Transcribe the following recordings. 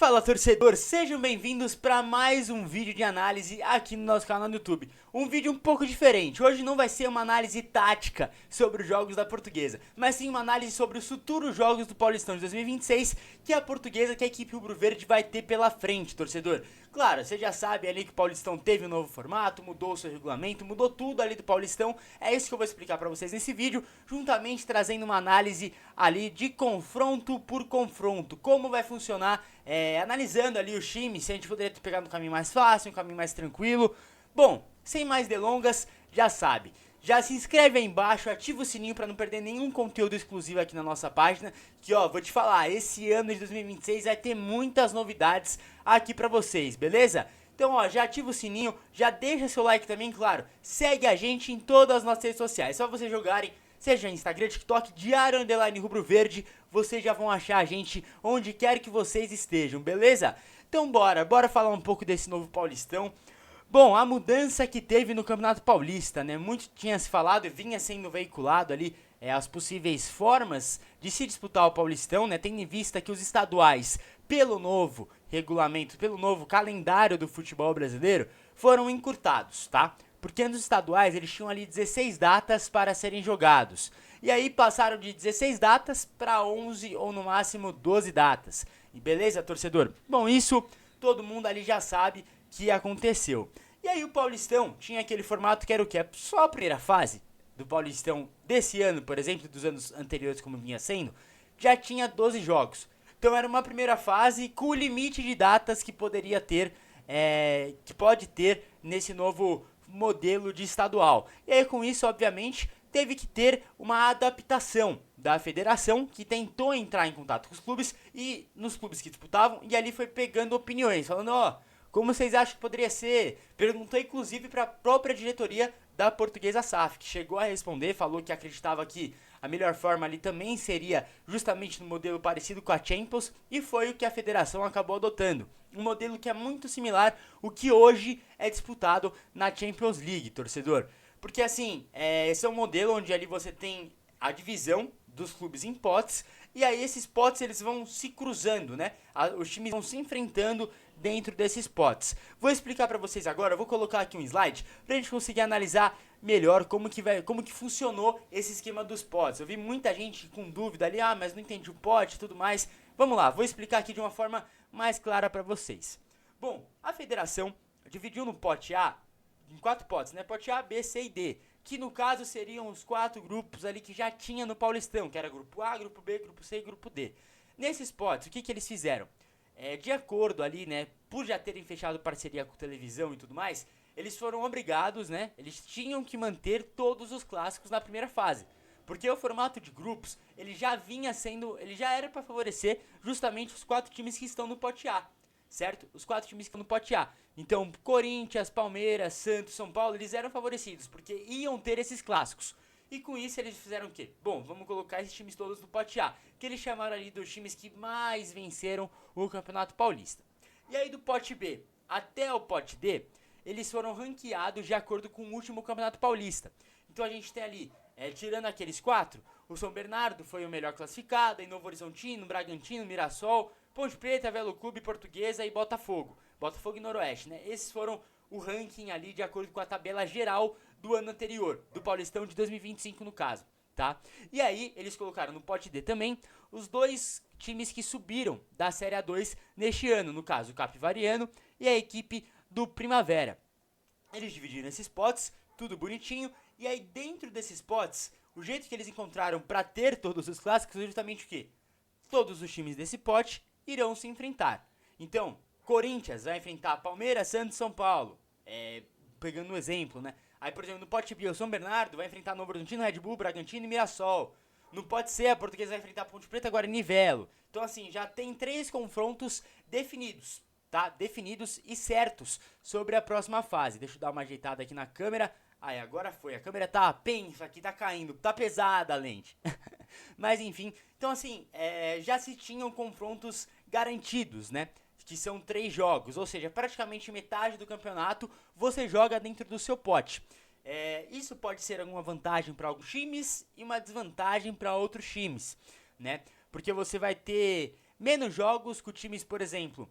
Fala, torcedor, sejam bem-vindos para mais um vídeo de análise aqui no nosso canal no YouTube. Um vídeo um pouco diferente. Hoje não vai ser uma análise tática sobre os jogos da Portuguesa, mas sim uma análise sobre os futuros jogos do Paulistão de 2026 que a Portuguesa, que a equipe rubro-verde vai ter pela frente, torcedor. Claro, você já sabe ali que o Paulistão teve um novo formato, mudou o seu regulamento, mudou tudo ali do Paulistão. É isso que eu vou explicar para vocês nesse vídeo, juntamente trazendo uma análise ali de confronto por confronto. Como vai funcionar, analisando ali os times, se a gente poderia ter pegado um caminho mais fácil, um caminho mais tranquilo. Bom, sem mais delongas, já sabe. Já se inscreve aí embaixo, ativa o sininho para não perder nenhum conteúdo exclusivo aqui na nossa página. Que ó, vou te falar, esse ano de 2026 vai ter muitas novidades aqui pra vocês, beleza? Então ó, já ativa o sininho, já deixa seu like também, claro. Segue a gente em todas as nossas redes sociais, só vocês jogarem, seja Instagram, TikTok, Diário Underline Rubro Verde, vocês já vão achar a gente onde quer que vocês estejam, beleza? Então bora falar um pouco desse novo Paulistão. Bom, a mudança que teve no Campeonato Paulista, né? Muito tinha se falado e vinha sendo veiculado ali as possíveis formas de se disputar o Paulistão, né? Tendo em vista que os estaduais, pelo novo regulamento, pelo novo calendário do futebol brasileiro, foram encurtados, tá? Porque nos estaduais eles tinham ali 16 datas para serem jogados. E aí passaram de 16 datas para 11 ou no máximo 12 datas. E beleza, torcedor? Bom, isso todo mundo ali já sabe que aconteceu. E aí o Paulistão tinha aquele formato que era o quê? Só a primeira fase do Paulistão desse ano, por exemplo, dos anos anteriores como vinha sendo, já tinha 12 jogos. Então era uma primeira fase com o limite de datas que poderia ter, que pode ter nesse novo modelo de estadual. E aí com isso, obviamente, teve que ter uma adaptação da federação, que tentou entrar em contato com os clubes e nos clubes que disputavam, e ali foi pegando opiniões, falando, ó, como vocês acham que poderia ser? Perguntou inclusive para a própria diretoria da Portuguesa SAF, que chegou a responder, falou que acreditava que a melhor forma ali também seria justamente no modelo parecido com a Champions, e foi o que a federação acabou adotando. Um modelo que é muito similar ao que hoje é disputado na Champions League, torcedor. Porque assim, esse é um modelo onde ali você tem a divisão dos clubes em potes, e aí esses potes eles vão se cruzando, né? Os times vão se enfrentando dentro desses potes. Vou explicar para vocês agora, vou colocar aqui um slide pra gente conseguir analisar melhor como que funcionou esse esquema dos potes. Eu vi muita gente com dúvida ali, mas não entendi o pote e tudo mais. Vamos lá, vou explicar aqui de uma forma mais clara para vocês. Bom, a federação dividiu no pote A em 4 potes, né? Pote A, B, C e D, que no caso seriam os 4 grupos ali que já tinha no Paulistão, que era grupo A, grupo B, grupo C e grupo D. Nesses potes, o que eles fizeram? De acordo ali, né, por já terem fechado parceria com televisão e tudo mais, eles foram obrigados, né, eles tinham que manter todos os clássicos na primeira fase. Porque o formato de grupos, ele já era para favorecer justamente os 4 times que estão no pote A, certo? Os 4 times que estão no pote A. Então, Corinthians, Palmeiras, Santos, São Paulo, eles eram favorecidos, porque iam ter esses clássicos. E com isso eles fizeram o quê? Bom, vamos colocar esses times todos no pote A, que eles chamaram ali dos times que mais venceram o Campeonato Paulista. E aí do pote B até o pote D, eles foram ranqueados de acordo com o último Campeonato Paulista. Então a gente tem ali, tirando aqueles 4, o São Bernardo foi o melhor classificado, aí Novo Horizontino, Bragantino, Mirassol, Ponte Preta, Velo Clube, Portuguesa e Botafogo. Botafogo e Noroeste, né? Esses foram o ranking ali de acordo com a tabela geral do ano anterior, do Paulistão de 2025 no caso, tá? E aí eles colocaram no pote D também os 2 times que subiram da Série A2 neste ano, no caso o Capivariano e a equipe do Primavera. Eles dividiram esses potes, tudo bonitinho, e aí dentro desses potes, o jeito que eles encontraram para ter todos os clássicos é justamente o quê? Todos os times desse pote irão se enfrentar. Então, Corinthians vai enfrentar Palmeiras, Santos, São Paulo, pegando um exemplo, né? Aí, por exemplo, no pote B, o São Bernardo vai enfrentar Novo Horizontino, Red Bull, Bragantino e Mirassol. No pote C, a Portuguesa vai enfrentar Ponte Preta, Guarani e Velo. Então, assim, já tem 3 confrontos definidos, tá? Definidos e certos sobre a próxima fase. Deixa eu dar uma ajeitada aqui na câmera. Aí, agora foi. A câmera tá pensa aqui, tá caindo. Tá pesada a lente. Mas, enfim. Então, assim, já se tinham confrontos garantidos, né? Que são 3 jogos, ou seja, praticamente metade do campeonato você joga dentro do seu pote. Isso pode ser alguma vantagem para alguns times e uma desvantagem para outros times, né? Porque você vai ter menos jogos com times, por exemplo,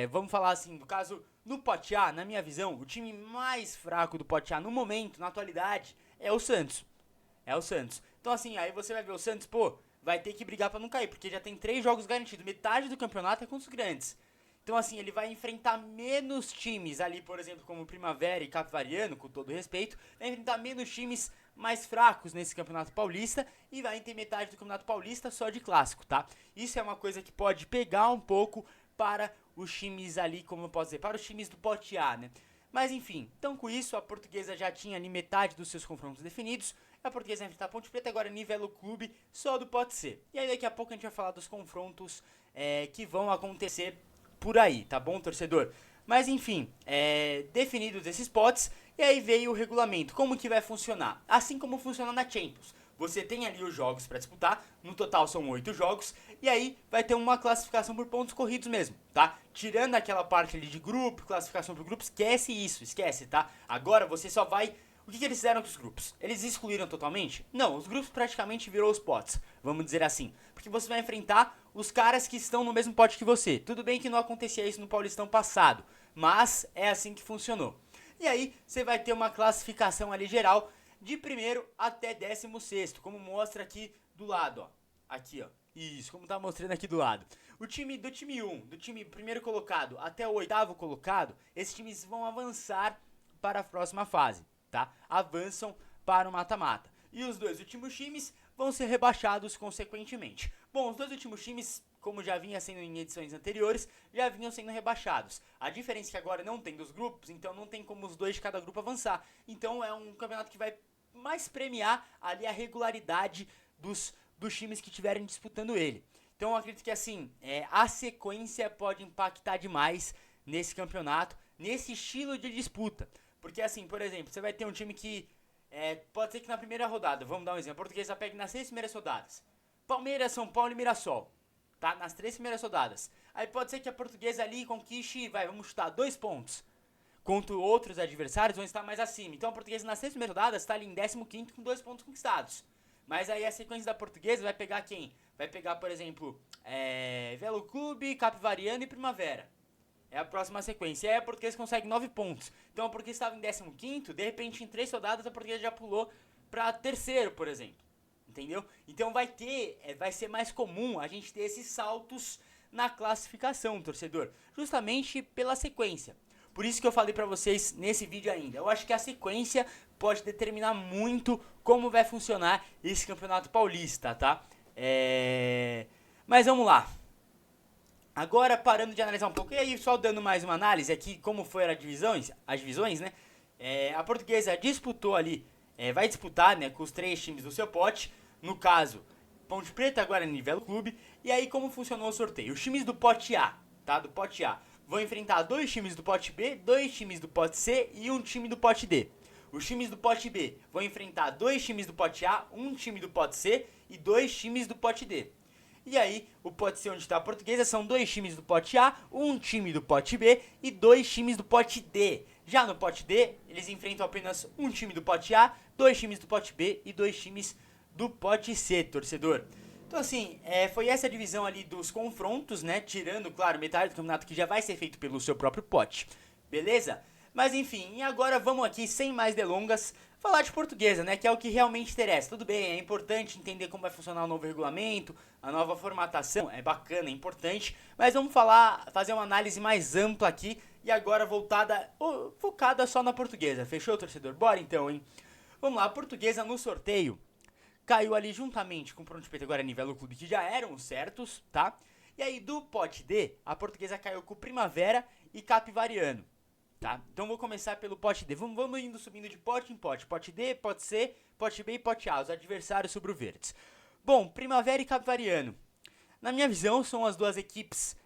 vamos falar assim, no caso, no pote A, na minha visão, o time mais fraco do pote A no momento, na atualidade, é o Santos. É o Santos. Então assim, aí você vai ver o Santos, pô, vai ter que brigar pra não cair, porque já tem 3 jogos garantidos, metade do campeonato é com os grandes. Então assim, ele vai enfrentar menos times ali, por exemplo, como Primavera e Capivariano, com todo respeito, vai enfrentar menos times mais fracos nesse Campeonato Paulista e vai ter metade do Campeonato Paulista só de clássico, tá? Isso é uma coisa que pode pegar um pouco para os times ali, como eu posso dizer, para os times do pote A, né? Mas enfim, então com isso a Portuguesa já tinha ali metade dos seus confrontos definidos. A Portuguesa vai enfrentar a Ponte Preta, agora nivela o clube só do pote C. E aí daqui a pouco a gente vai falar dos confrontos que vão acontecer por aí, tá bom, torcedor? Mas enfim, definidos esses potes, e aí veio o regulamento. Como que vai funcionar? Assim como funciona na Champions. Você tem ali os jogos para disputar, no total são 8 jogos, e aí vai ter uma classificação por pontos corridos mesmo, tá? Tirando aquela parte ali de grupo, classificação por grupo, esquece isso, esquece, tá? Agora você só vai... O que eles fizeram com os grupos? Eles excluíram totalmente? Não, os grupos praticamente virou os potes, vamos dizer assim. Porque você vai enfrentar os caras que estão no mesmo pote que você. Tudo bem que não acontecia isso no Paulistão passado, mas é assim que funcionou. E aí você vai ter uma classificação ali geral de primeiro até 16º, como mostra aqui do lado, ó. Aqui, ó. Isso, como tá mostrando aqui do lado. Do time 1, do time primeiro colocado até o 8º colocado, esses times vão avançar para a próxima fase, tá? Avançam para o mata-mata. E os dois últimos times vão ser rebaixados consequentemente. Bom, os dois últimos times, como já vinha sendo em edições anteriores, já vinham sendo rebaixados. A diferença é que agora não tem dos grupos, então não tem como os dois de cada grupo avançar. Então é um campeonato que vai mais premiar ali a regularidade dos times que estiverem disputando ele. Então eu acredito que assim, a sequência pode impactar demais nesse campeonato, nesse estilo de disputa. Porque assim, por exemplo, você vai ter um time que pode ser que na primeira rodada, vamos dar um exemplo, a Portuguesa pegue nas 6 primeiras rodadas. Palmeiras, São Paulo e Mirassol, tá? Nas 3 primeiras rodadas. Aí pode ser que a Portuguesa ali conquiste, vamos chutar, 2 pontos. Contra outros adversários vão estar mais acima. Então a Portuguesa nas 6 primeiras rodadas está ali em 15º com 2 pontos conquistados. Mas aí a sequência da Portuguesa vai pegar quem? Vai pegar, por exemplo, Velo Clube, Capivariano e Primavera. É a próxima sequência. E aí a Portuguesa consegue 9 pontos. Então a Portuguesa estava em 15º, de repente em 3 rodadas a Portuguesa já pulou para terceiro, por exemplo. Entendeu? Então vai ser mais comum a gente ter esses saltos na classificação, torcedor. Justamente pela sequência. Por isso que eu falei pra vocês nesse vídeo ainda. Eu acho que a sequência pode determinar muito como vai funcionar esse Campeonato Paulista, tá? Mas vamos lá. Agora parando de analisar um pouco, e aí só dando mais uma análise aqui, como foram as divisões, né? A Portuguesa disputou ali, vai disputar, né, com os 3 times do seu pote. No caso, Ponte Preta, agora nivela o clube. E aí como funcionou o sorteio? Os times do pote A, tá? Do pote A vão enfrentar 2 times do pote B, 2 times do pote C e 1 time do pote D. Os times do pote B vão enfrentar 2 times do pote A, 1 time do pote C e 2 times do pote D. E aí, o pote C onde está a Portuguesa são 2 times do pote A, 1 time do pote B e 2 times do pote D. Já no pote D, eles enfrentam apenas 1 time do pote A, 2 times do pote B e 2 times do pote C, torcedor. Então assim, foi essa a divisão ali dos confrontos, né? Tirando, claro, metade do campeonato que já vai ser feito pelo seu próprio pote. Beleza? Mas enfim, e agora vamos aqui, sem mais delongas, falar de Portuguesa, né? Que é o que realmente interessa. Tudo bem, é importante entender como vai funcionar o novo regulamento, a nova formatação, é bacana, é importante. Mas vamos fazer uma análise mais ampla aqui e agora focada só na Portuguesa. Fechou, torcedor? Bora então, hein? Vamos lá, a Portuguesa no sorteio caiu ali juntamente com o Ponte Preta, agora nivela o clube, que já eram certos, tá? E aí do pote D, a Portuguesa caiu com Primavera e Capivariano, tá? Então vou começar pelo pote D. Vamos indo subindo de pote em pote. Pote D, pote C, pote B e pote A, os adversários sobre o verdes. Bom, Primavera e Capivariano. Na minha visão, são as duas equipes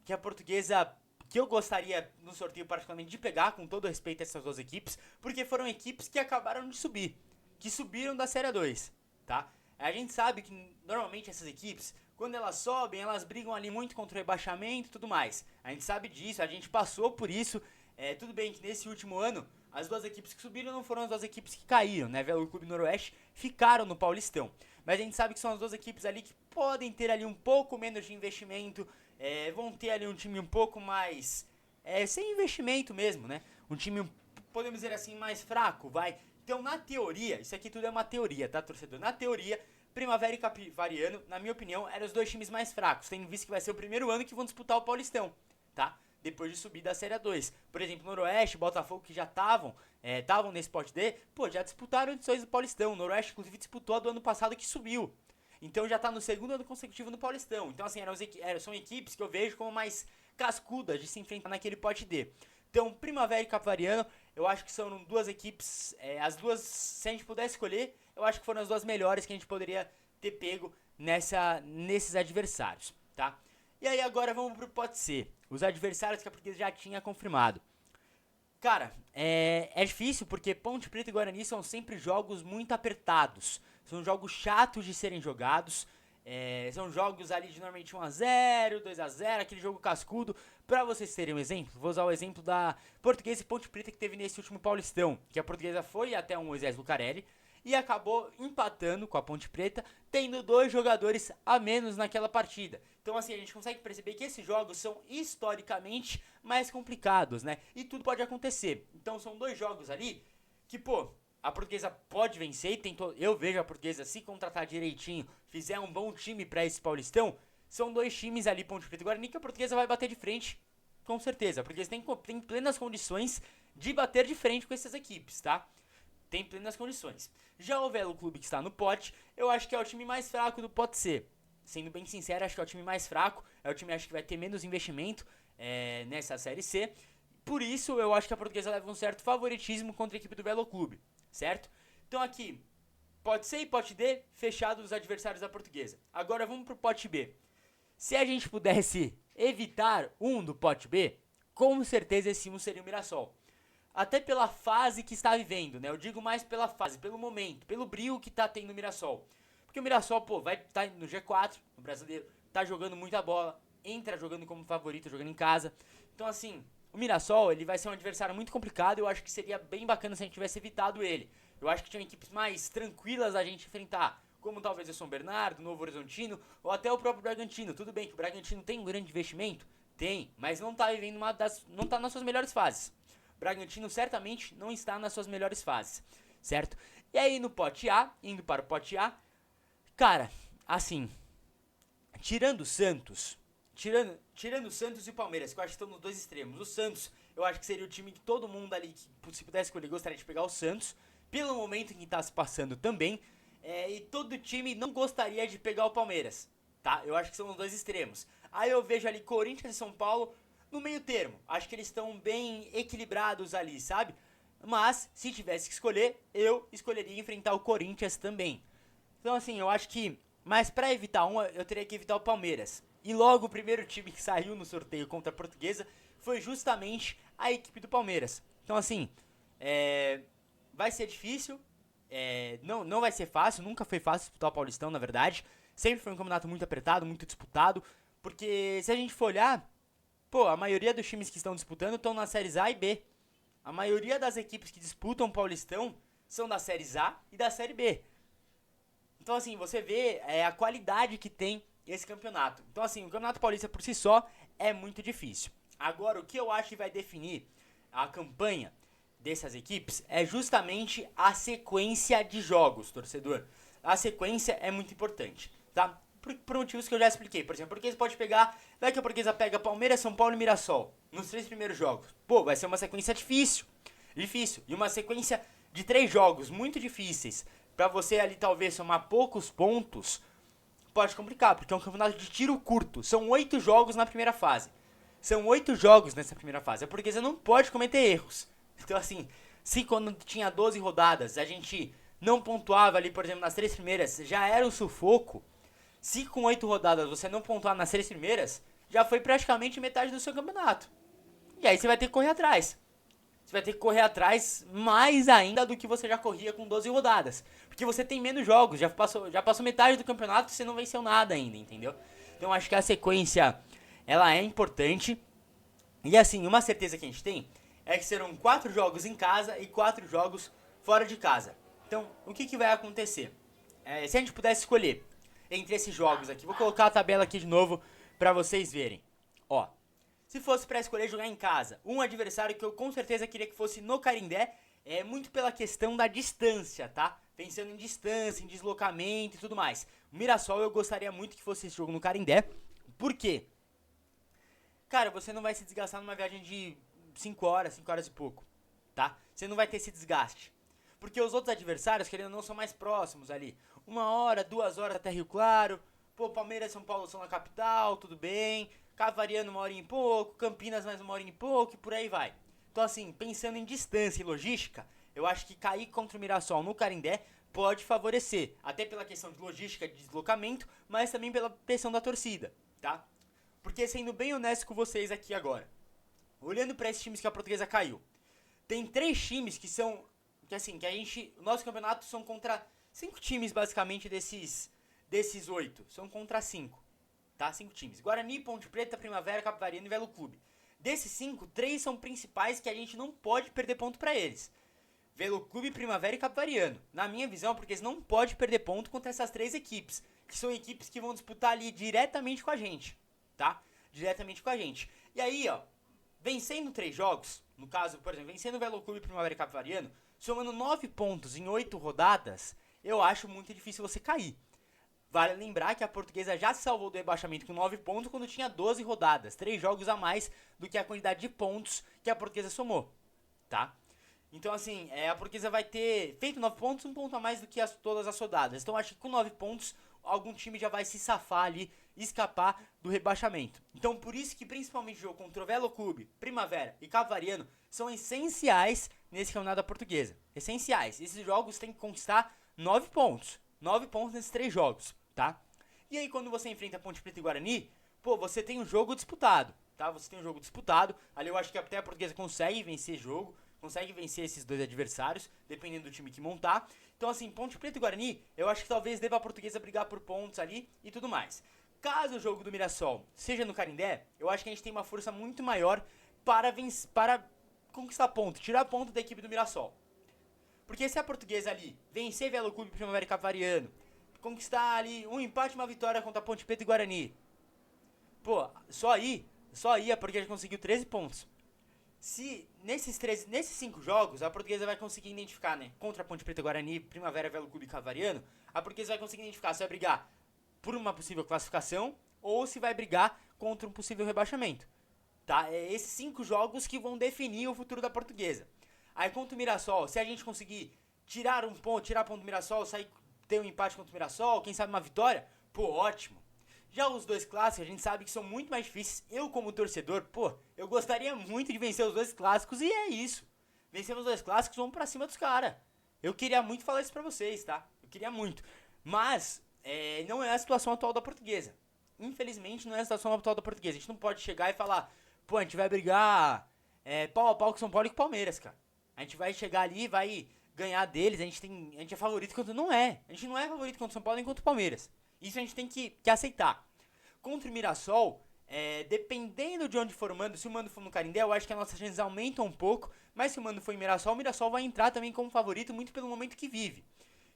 que a Portuguesa... que eu gostaria no sorteio particularmente de pegar, com todo respeito a essas duas equipes, porque foram equipes que acabaram de subir, que subiram da Série 2, tá? A gente sabe que normalmente essas equipes, quando elas sobem, elas brigam ali muito contra o rebaixamento e tudo mais. A gente sabe disso, a gente passou por isso. Tudo bem que nesse último ano, as duas equipes que subiram não foram as duas equipes que caíram, né? Velo Clube e Noroeste ficaram no Paulistão. Mas a gente sabe que são as duas equipes ali que podem ter ali um pouco menos de investimento, vão ter ali um time um pouco mais sem investimento mesmo, né? Um time, podemos dizer assim, mais fraco, vai. Então, na teoria, isso aqui tudo é uma teoria, tá, torcedor? Na teoria, Primavera e Capivariano, na minha opinião, eram os dois times mais fracos, tendo visto que vai ser o primeiro ano que vão disputar o Paulistão, tá? Depois de subir da Série A2. Por exemplo, Noroeste, Botafogo, que já estavam nesse pote D, pô, já disputaram edições do Paulistão. O Noroeste, inclusive, disputou a do ano passado que subiu. Então já tá no segundo ano consecutivo no Paulistão. Então, assim, são equipes que eu vejo como mais cascudas de se enfrentar naquele pote D. Então, Primavera e Capivariano, eu acho que são duas equipes, as duas, se a gente puder escolher, eu acho que foram as duas melhores que a gente poderia ter pego nesses adversários, tá? E aí agora vamos pro pote C, os adversários que a Portuguesa já tinha confirmado. Cara, é difícil porque Ponte Preta e Guarani são sempre jogos muito apertados. São jogos chatos de serem jogados. São jogos ali de normalmente 1x0, 2x0, aquele jogo cascudo. Pra vocês terem um exemplo, vou usar o exemplo da Portuguesa e Ponte Preta que teve nesse último Paulistão. Que a Portuguesa foi até o Moisés Lucarelli e acabou empatando com a Ponte Preta, tendo 2 jogadores a menos naquela partida. Então assim, a gente consegue perceber que esses jogos são historicamente mais complicados, né? E tudo pode acontecer. Então são 2 jogos ali que, pô, a Portuguesa pode vencer e eu vejo a Portuguesa, se contratar direitinho, fizer um bom time pra esse Paulistão, são 2 times ali, Ponte Preta e Guarani, que a Portuguesa vai bater de frente, com certeza. A Portuguesa tem plenas condições de bater de frente com essas equipes, tá? Tem plenas condições. Já o Velo Clube que está no pote, eu acho que é o time mais fraco do pote C. Sendo bem sincero, acho que é o time mais fraco, é o time acho que vai ter menos investimento nessa Série C. Por isso, eu acho que a Portuguesa leva um certo favoritismo contra a equipe do Velo Clube, certo? Então aqui, pote C e pote D, fechados os adversários da Portuguesa. Agora vamos pro pote B. Se a gente pudesse evitar um do pote B, com certeza esse um seria o Mirassol. Até pela fase que está vivendo, né? Eu digo mais pela fase, pelo momento, pelo brilho que tá tendo o Mirassol. Porque o Mirassol, pô, vai estar no G4, no Brasileiro, tá jogando muita bola, entra jogando como favorito, jogando em casa. Então, assim, o Mirassol, ele vai ser um adversário muito complicado, eu acho que seria bem bacana se a gente tivesse evitado ele. Eu acho que tinham equipes mais tranquilas a gente enfrentar, como talvez o São Bernardo, o Novo Horizontino, ou até o próprio Bragantino. Tudo bem que o Bragantino tem um grande investimento? Tem, mas não tá vivendo não tá nas suas melhores fases. Bragantino certamente não está nas suas melhores fases, certo? E aí no pote A, indo para o pote A, cara, assim, tirando o Santos e o Palmeiras, que eu acho que estão nos 2 extremos. O Santos, eu acho que seria o time que todo mundo ali, que se pudesse escolher, gostaria de pegar o Santos, pelo momento em que está se passando também, e todo time não gostaria de pegar o Palmeiras, tá? Eu acho que são os 2 extremos. Aí eu vejo ali Corinthians e São Paulo no meio termo. Acho que eles estão bem equilibrados ali, sabe? Mas, se tivesse que escolher, eu escolheria enfrentar o Corinthians também. Então, assim, eu acho que... Mas pra evitar eu teria que evitar o Palmeiras. E logo o primeiro time que saiu no sorteio contra a Portuguesa foi justamente a equipe do Palmeiras. Então, assim, vai ser difícil. Não vai ser fácil. Nunca foi fácil disputar o Paulistão, na verdade. Sempre foi um campeonato muito apertado, muito disputado. Porque, se a gente for olhar... Pô, a maioria dos times que estão disputando estão nas séries A e B. A maioria das equipes que disputam o Paulistão são das séries A e da série B. Então, assim, você vê a qualidade que tem esse campeonato. Então, assim, o Campeonato Paulista por si só é muito difícil. Agora, o que eu acho que vai definir a campanha dessas equipes é justamente a sequência de jogos, torcedor. A sequência é muito importante, tá? Por motivos que eu já expliquei. Por exemplo, a Portuguesa pode pegar... Vai que a Portuguesa pega Palmeiras, São Paulo e Mirassol nos 3 primeiros jogos. Pô, vai ser uma sequência difícil. E uma sequência de 3 jogos muito difíceis. Pra você ali talvez somar poucos pontos, pode complicar, porque é um campeonato de tiro curto. São 8 jogos na primeira fase. São 8 jogos nessa primeira fase. A Portuguesa não pode cometer erros. Então, assim, se quando tinha 12 rodadas a gente não pontuava ali, por exemplo, nas 3 primeiras, já era um sufoco. Se com 8 rodadas você não pontuar nas 3 primeiras, já foi praticamente metade do seu campeonato. E aí você vai ter que correr atrás. Você vai ter que correr atrás mais ainda do que você já corria com 12 rodadas. Porque você tem menos jogos, já passou metade do campeonato e você não venceu nada ainda, entendeu? Então acho que a sequência, ela é importante. E assim, uma certeza que a gente tem é que serão 4 jogos em casa e 4 jogos fora de casa. Então, o que vai acontecer? Se a gente pudesse escolher entre esses jogos aqui. Vou colocar a tabela aqui de novo pra vocês verem. Ó, se fosse pra escolher jogar em casa, um adversário que eu com certeza queria que fosse no Canindé, é muito pela questão da distância, tá? Pensando em distância, em deslocamento e tudo mais. O Mirassol eu gostaria muito que fosse esse jogo no Canindé. Por quê? Cara, você não vai se desgastar numa viagem de 5 horas e pouco, tá? Você não vai ter esse desgaste. Porque os outros adversários, querendo ou não, são mais próximos ali. 1 hora, 2 horas até Rio Claro. Pô, Palmeiras e São Paulo são na capital, tudo bem. Cavariano 1 horinha e pouco, Campinas mais 1 horinha e pouco e por aí vai. Então assim, pensando em distância e logística, eu acho que cair contra o Mirassol no Canindé pode favorecer. Até pela questão de logística, de deslocamento, mas também pela pressão da torcida, tá? Porque sendo bem honesto com vocês aqui agora, olhando para esses times que a Portuguesa caiu, tem 3 times que são, que assim, que a gente, o nosso campeonato são contra 5 times basicamente desses 8, são contra 5, tá? 5 times, Guarani, Ponte Preta, Primavera, Capivariano e Velo Clube. Desses 5, 3 são principais que a gente não pode perder ponto para eles. Velo Clube, Primavera e Capivariano. Na minha visão, porque eles não podem perder ponto contra essas 3 equipes, que são equipes que vão disputar ali diretamente com a gente, tá? Diretamente com a gente. E aí, ó, vencendo 3 jogos, no caso, por exemplo, vencendo o Velo Clube, Primavera e Capivariano, somando 9 pontos em 8 rodadas, eu acho muito difícil você cair. Vale lembrar que a Portuguesa já se salvou do rebaixamento com 9 pontos quando tinha 12 rodadas, 3 jogos a mais do que a quantidade de pontos que a Portuguesa somou, tá? Então assim, a Portuguesa vai ter feito 9 pontos, 1 ponto a mais do que todas as rodadas. Então acho que com 9 pontos, algum time já vai se safar ali, escapar do rebaixamento. Então por isso que principalmente o jogo contra o Velo Clube, Primavera e Capivariano são essenciais nesse campeonato da Portuguesa. Essenciais. Esses jogos têm que conquistar 9 pontos. 9 pontos nesses 3 jogos, tá? E aí quando você enfrenta Ponte Preta e Guarani, pô, você tem um jogo disputado, tá? Você tem um jogo disputado. Ali eu acho que até a Portuguesa consegue vencer jogo, consegue vencer esses 2 adversários, dependendo do time que montar. Então assim, Ponte Preta e Guarani, eu acho que talvez deva a Portuguesa brigar por pontos ali e tudo mais. Caso o jogo do Mirassol seja no Canindé, eu acho que a gente tem uma força muito maior para conquistar ponto, tirar ponto da equipe do Mirassol. Porque se a Portuguesa ali vencer Velo Clube, Primavera e Capivariano, conquistar ali um empate e uma vitória contra a Ponte Preta e Guarani, pô, só aí a Portuguesa conseguiu 13 pontos. Se nesses 5 jogos a Portuguesa vai conseguir identificar, né, contra a Ponte Preta, Guarani, Primavera, Velo Clube e Capivariano, a Portuguesa vai conseguir identificar se vai brigar por uma possível classificação ou se vai brigar contra um possível rebaixamento, tá? É esses 5 jogos que vão definir o futuro da Portuguesa. Aí contra o Mirassol, se a gente conseguir tirar ponto do Mirassol, ter um empate contra o Mirassol, quem sabe uma vitória, pô, ótimo. Já os 2 clássicos, a gente sabe que são muito mais difíceis. Eu, como torcedor, pô, eu gostaria muito de vencer os 2 clássicos e é isso. Vencemos os 2 clássicos, vamos pra cima dos caras. Eu queria muito falar isso pra vocês, tá? Eu queria muito. Mas, não é a situação atual da Portuguesa. Infelizmente, não é a situação atual da Portuguesa. A gente não pode chegar e falar, pô, a gente vai brigar pau a pau com São Paulo e com o Palmeiras, cara. A gente vai chegar ali e vai ganhar deles, a gente é favorito contra... Não é. A gente não é favorito contra o São Paulo nem contra o Palmeiras. Isso a gente tem que aceitar. Contra o Mirassol, dependendo de onde for o mando, se o mando for no Canindé, eu acho que as nossas chances aumentam um pouco, mas se o mando for em Mirassol, o Mirassol vai entrar também como favorito, muito pelo momento que vive.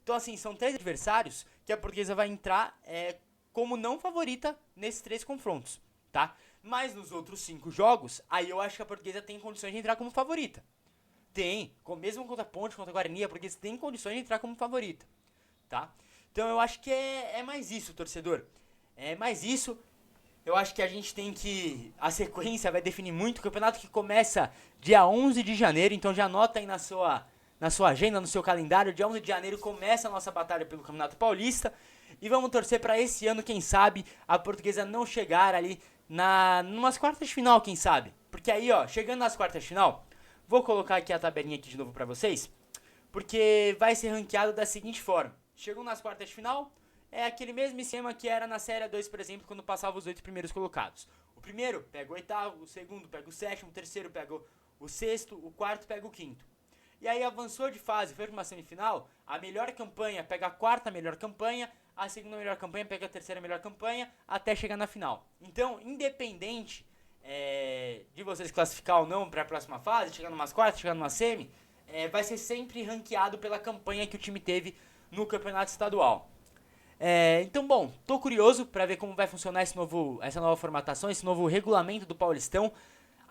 Então assim, são 3 adversários que a Portuguesa vai entrar como não favorita nesses 3 confrontos, tá? Mas nos outros 5 jogos, aí eu acho que a Portuguesa tem condições de entrar como favorita. Tem, mesmo contra a Ponte, contra a Guarani, porque eles têm condições de entrar como favorita, tá? Então eu acho que é mais isso, torcedor. É mais isso. Eu acho que a gente tem que... A sequência vai definir muito. O campeonato que começa dia 11 de janeiro, então já anota aí na sua agenda, no seu calendário. Dia 11 de janeiro começa a nossa batalha pelo Campeonato Paulista. E vamos torcer para esse ano, quem sabe, a Portuguesa não chegar ali numas quartas de final, quem sabe. Porque aí, ó, chegando nas quartas de final... Vou colocar aqui a tabelinha aqui de novo pra vocês, porque vai ser ranqueado da seguinte forma. Chegou nas quartas de final, é aquele mesmo esquema que era na Série 2, por exemplo, quando passava os 8 primeiros colocados. O primeiro pega o 8º, o segundo pega o 7º, o terceiro pega o 6º, o 4º pega o 5º. E aí avançou de fase, foi para uma semifinal, a melhor campanha pega a 4ª melhor campanha, a segunda melhor campanha pega a 3ª melhor campanha, até chegar na final. Então, independente... de vocês classificar ou não para a próxima fase, chegar numa quartas, chegar numa semi, vai ser sempre ranqueado pela campanha que o time teve no campeonato estadual. Então, bom, tô curioso pra ver como vai funcionar essa nova formatação, esse novo regulamento do Paulistão.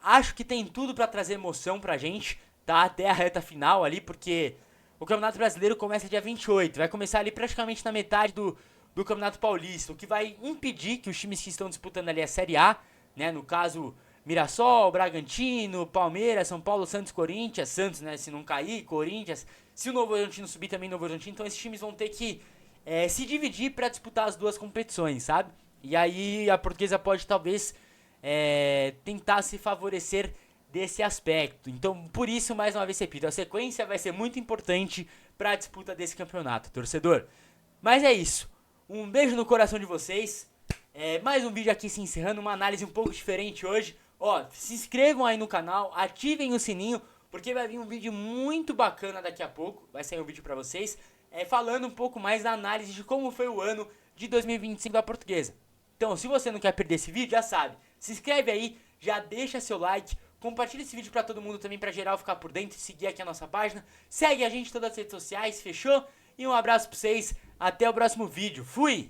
Acho que tem tudo pra trazer emoção pra gente, tá? Até a reta final ali, porque o Campeonato Brasileiro começa dia 28, vai começar ali praticamente na metade do Campeonato Paulista, o que vai impedir que os times que estão disputando ali a Série A, né, no caso Mirassol, Bragantino, Palmeiras, São Paulo, Santos, Corinthians, Santos, né, se não cair, Corinthians, se o Novo Horizontino subir também, Novo Horizontino, então esses times vão ter que se dividir para disputar as duas competições, sabe? E aí a Portuguesa pode talvez tentar se favorecer desse aspecto. Então, por isso, mais uma vez repito, a sequência vai ser muito importante para a disputa desse campeonato, torcedor. Mas é isso. Um beijo no coração de vocês. Mais um vídeo aqui se encerrando, uma análise um pouco diferente hoje. Ó, se inscrevam aí no canal, ativem o sininho, porque vai vir um vídeo muito bacana daqui a pouco. Vai sair um vídeo pra vocês, falando um pouco mais da análise de como foi o ano de 2025 da Portuguesa. Então, se você não quer perder esse vídeo, já sabe. Se inscreve aí, já deixa seu like, compartilha esse vídeo pra todo mundo também, pra geral ficar por dentro e seguir aqui a nossa página. Segue a gente em todas as redes sociais, fechou? E um abraço pra vocês, até o próximo vídeo. Fui!